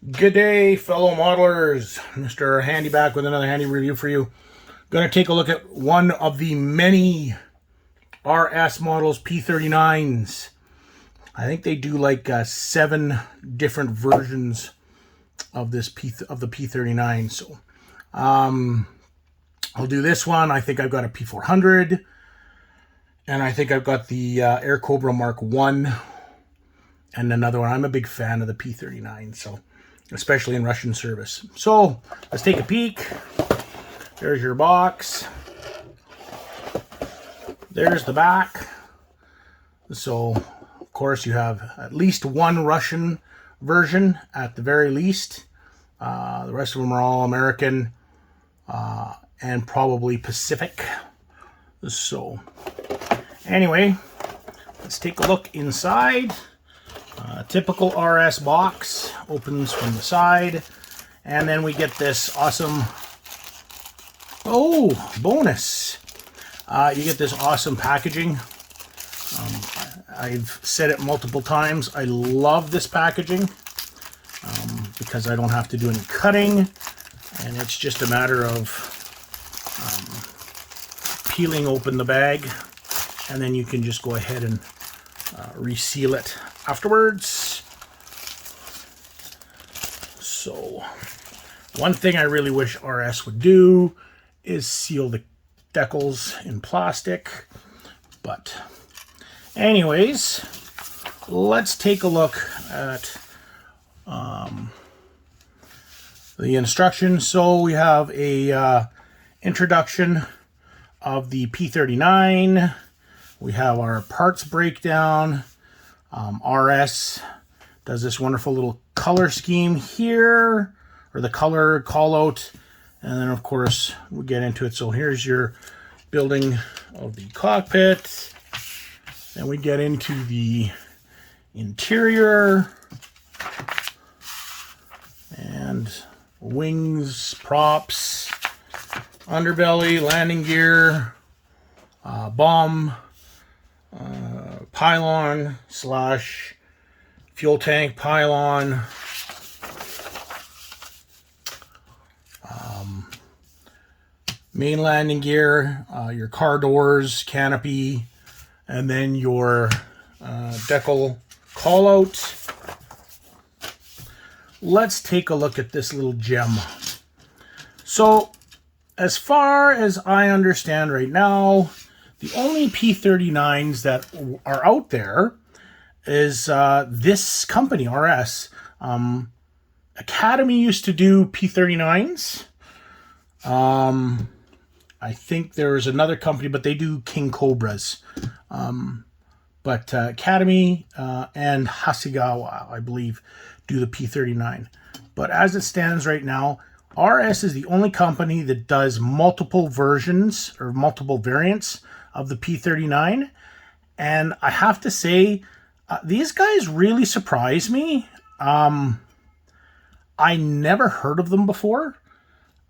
Good day, fellow modelers. Mr. Handy back with another handy review for you. Going to take a look at one of the many RS models, P-39s. I think they do like 7 different versions of the P-39. So I'll do this one. I think I've got a P-400, and I think I've got the Aircobra Mark 1 and another one. I'm a big fan of the P-39, so especially in Russian service. So let's take a peek. There's your box. There's the back. So of course you have at least one Russian version at the very least. The rest of them are all American and probably Pacific. So anyway, let's take a look inside. Typical RS box, opens from the side, and then we get this awesome, bonus. You get this awesome packaging. I've said it multiple times, I love this packaging because I don't have to do any cutting, and it's just a matter of peeling open the bag, and then you can just go ahead and reseal it afterwards. So one thing I really wish RS would do is seal the decals in plastic. But anyways, let's take a look at the instructions. So we have a introduction of the P-39. We have our parts breakdown. RS does this wonderful little color scheme here, or the color call out, and then of course we get into it. So here's your building of the cockpit, and we get into the interior and wings, props, underbelly, landing gear, bomb, pylon slash fuel tank pylon, main landing gear, your car doors, canopy, and then your decal call out. Let's take a look at this little gem. So as far as I understand right now, the only P-39s that are out there is this company, RS. Academy used to do P-39s. I think there's another company, but they do King Cobras. But Academy and Hasegawa, I believe, do the P-39. But as it stands right now, RS is the only company that does multiple versions or multiple variants of the P-39, and I have to say these guys really surprise me. I never heard of them before,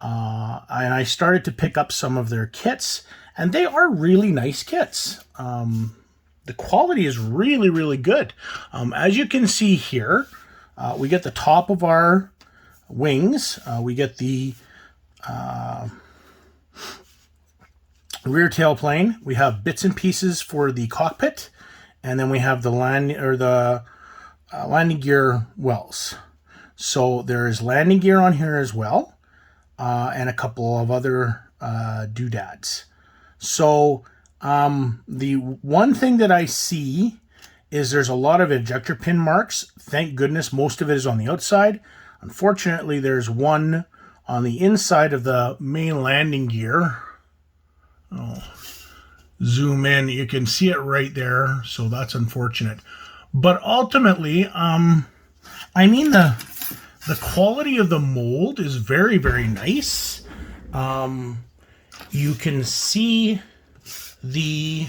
and I started to pick up some of their kits, and they are really nice kits. The quality is really, really good. As you can see here, we get the top of our wings, we get the rear tailplane. We have bits and pieces for the cockpit, and then we have the landing gear wells. So there's landing gear on here as well, and a couple of other doodads. So the one thing that I see is there's a lot of ejector pin marks. Thank goodness most of it is on the outside. Unfortunately, there's one on the inside of the main landing gear. Zoom in, you can see it right there, so that's unfortunate. But ultimately, I mean, the quality of the mold is very, very nice. You can see the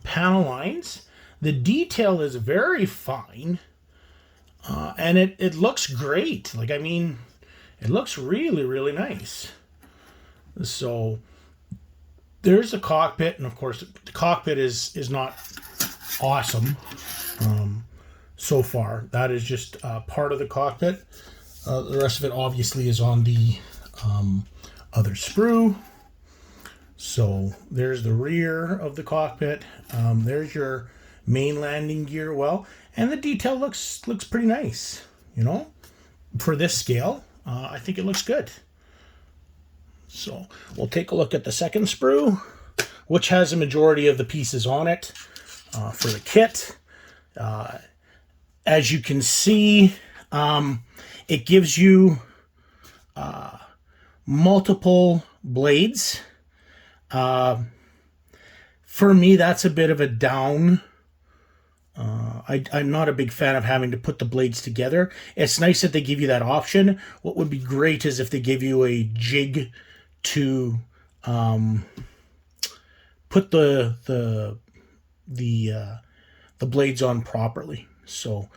panel lines. The detail is very fine, and it looks great. Like, I mean, it looks really, really nice. So there's the cockpit, and of course the cockpit is not awesome. so far. That is just part of the cockpit. The rest of it obviously is on the other sprue. So there's the rear of the cockpit. There's your main landing gear well, and the detail looks pretty nice, you know, for this scale. I think it looks good. So we'll take a look at the second sprue, which has a majority of the pieces on it for the kit. As you can see, it gives you multiple blades. For me, that's a bit of a down. I'm not a big fan of having to put the blades together. It's nice that they give you that option. What would be great is if they give you a jig to put the blades on properly. So,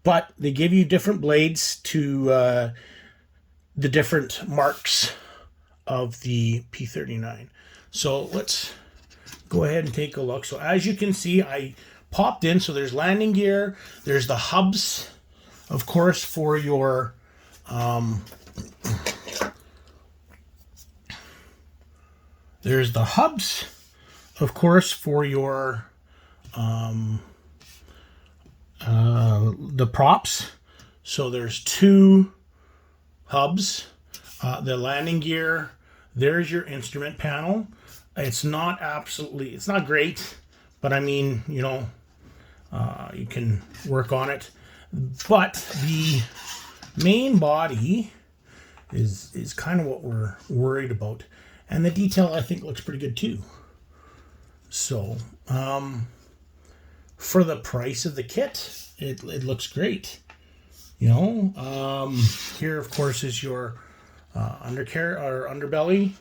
but they give you different blades to the different marks of the P-39. So let's go ahead and take a look. So as you can see, I popped in. So there's landing gear. There's the hubs, of course, for your there's the hubs, of course, for your the props. So there's two hubs. The landing gear. There's your instrument panel. It's not great, but I mean, you know, you can work on it. But the main body is kind of what we're worried about. And the detail, I think, looks pretty good too. So, for the price of the kit, it looks great. You know, here, of course, is your underbelly.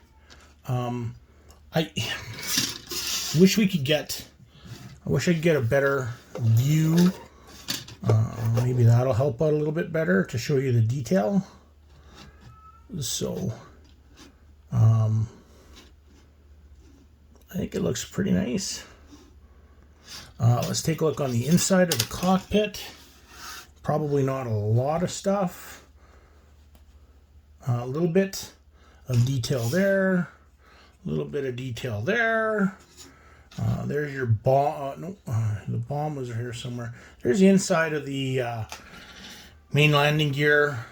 I wish I could get a better view. Maybe that'll help out a little bit better to show you the detail. So, I think it looks pretty nice. Let's take a look on the inside of the cockpit. Probably not a lot of stuff. A little bit of detail there. A little bit of detail there. There's your bomb. The bomb was here somewhere. There's the inside of the main landing gear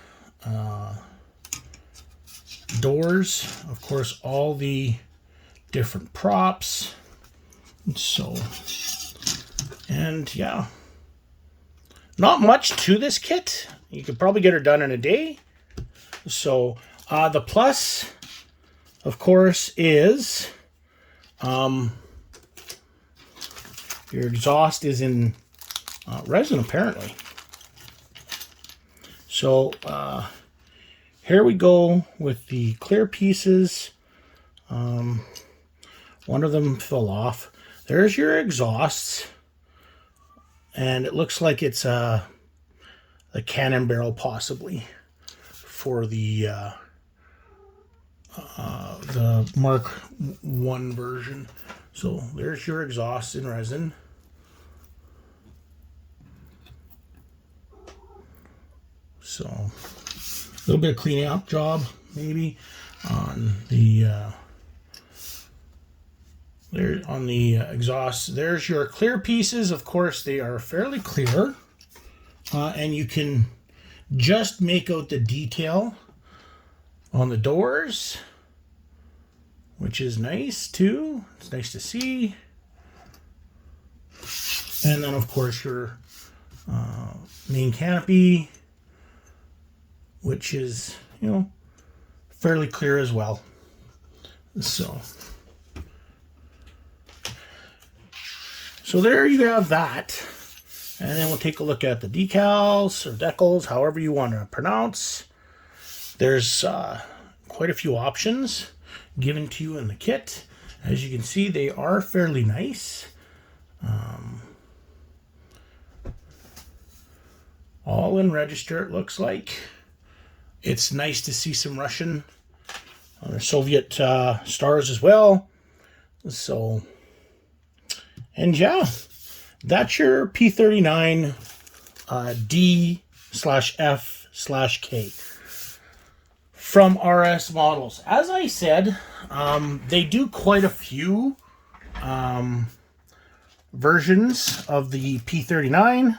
doors. Of course, all the different props. So, and yeah, not much to this kit. You could probably get her done in a day. So, the plus, of course, is your exhaust is in resin, apparently. So, here we go with the clear pieces. One of them fell off. There's your exhausts. And it looks like it's a cannon barrel, possibly, for the Mark 1 version. So there's your exhaust in resin. So a little bit of cleaning up job, maybe, on the there on the exhaust. There's your clear pieces. Of course, they are fairly clear, and you can just make out the detail on the doors, which is nice too. It's nice to see. And then, of course, your main canopy, which is, you know, fairly clear as well. So there you have that. And then we'll take a look at the decals or decals, however you want to pronounce. There's quite a few options given to you in the kit. As you can see, they are fairly nice. All in register, it looks like. It's nice to see some Russian or Soviet stars as well. So, and yeah, that's your P-39 D/F/K from RS models. As I said, they do quite a few versions of the P-39.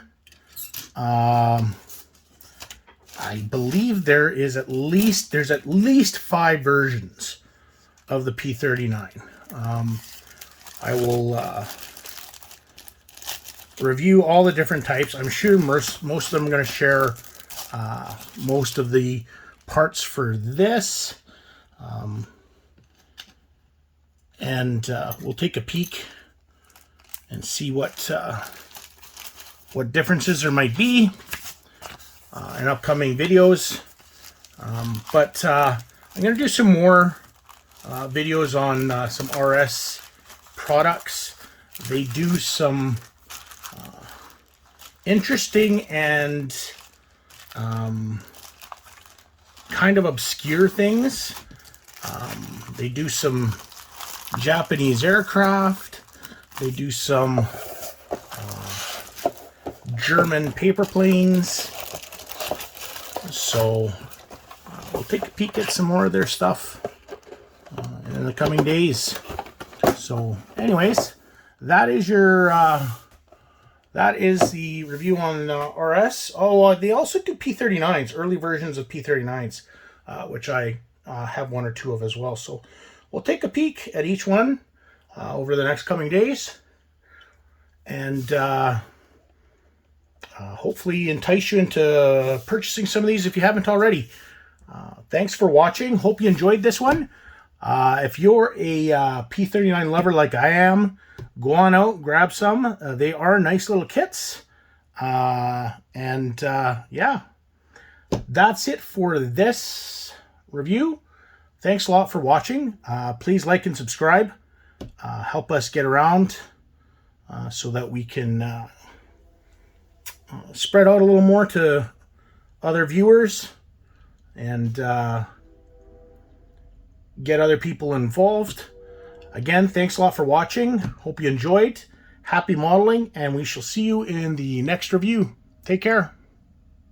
I believe there's at least 5 versions of the P-39. I will review all the different types. I'm sure most of them are going to share most of the parts for this. And we'll take a peek and see what differences there might be in upcoming videos. But I'm going to do some more videos on some RS products. They do some interesting and kind of obscure things. They do some Japanese aircraft. They do some German paper planes. So we'll take a peek at some more of their stuff in the coming days. So anyways, that is your that is the review on RS. Oh, they also do P-39s, early versions of P-39s, which I have 1 or 2 of as well. So we'll take a peek at each one over the next coming days, and hopefully entice you into purchasing some of these if you haven't already. Thanks for watching. Hope you enjoyed this one. If you're a P-39 lover like I am, go on out, grab some. They are nice little kits. Yeah, that's it for this review. Thanks a lot for watching. Please like and subscribe. Help us get around so that we can spread out a little more to other viewers and get other people involved. Again, thanks a lot for watching. Hope you enjoyed. Happy modeling, and we shall see you in the next review. Take care.